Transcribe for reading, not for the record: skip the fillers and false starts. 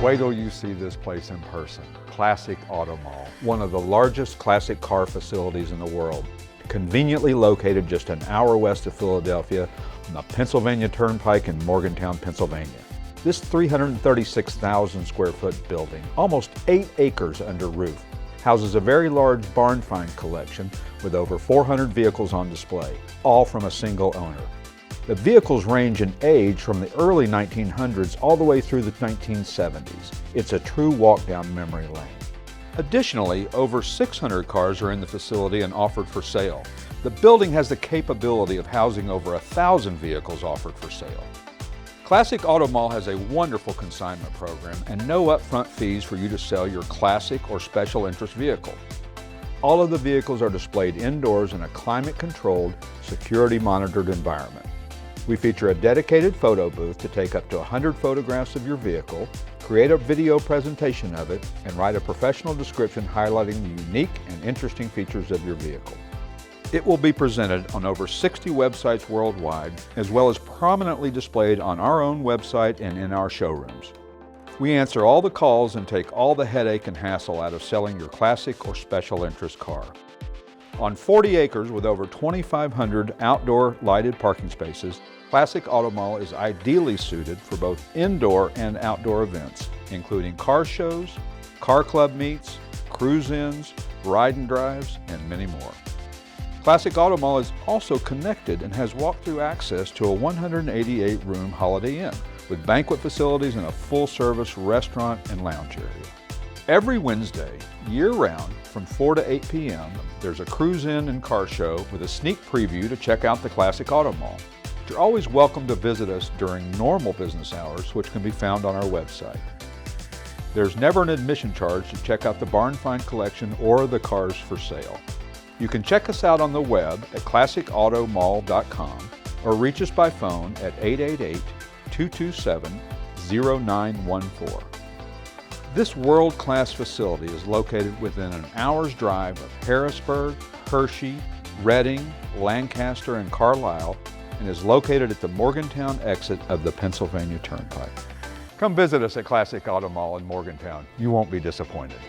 Wait till you see this place in person. Classic Auto Mall, one of the largest classic car facilities in the world. Conveniently located just an hour west of Philadelphia on the Pennsylvania Turnpike in Morgantown, Pennsylvania. This 336,000 square foot building, almost 8 acres under roof, houses a very large barn find collection with over 400 vehicles on display, all from a single owner. The vehicles range in age from the early 1900s all the way through the 1970s. It's a true walk down memory lane. Additionally, over 600 cars are in the facility and offered for sale. The building has the capability of housing over 1,000 vehicles offered for sale. Classic Auto Mall has a wonderful consignment program and no upfront fees for you to sell your classic or special interest vehicle. All of the vehicles are displayed indoors in a climate-controlled, security-monitored environment. We feature a dedicated photo booth to take up to 100 photographs of your vehicle, create a video presentation of it, and write a professional description highlighting the unique and interesting features of your vehicle. It will be presented on over 60 websites worldwide, as well as prominently displayed on our own website and in our showrooms. We answer all the calls and take all the headache and hassle out of selling your classic or special interest car. On 40 acres with over 2,500 outdoor lighted parking spaces, Classic Auto Mall is ideally suited for both indoor and outdoor events, including car shows, car club meets, cruise-ins, ride and drives, and many more. Classic Auto Mall is also connected and has walk-through access to a 188-room Holiday Inn with banquet facilities and a full-service restaurant and lounge area. Every Wednesday, year-round, from 4 to 8 p.m., there's a cruise-in and car show with a sneak preview to check out the Classic Auto Mall. You're always welcome to visit us during normal business hours, which can be found on our website. There's never an admission charge to check out the barn find collection or the cars for sale. You can check us out on the web at classicautomall.com or reach us by phone at 888-227-0914. This world-class facility is located within an hour's drive of Harrisburg, Hershey, Reading, Lancaster, and Carlisle, and is located at the Morgantown exit of the Pennsylvania Turnpike. Come visit us at Classic Auto Mall in Morgantown. You won't be disappointed.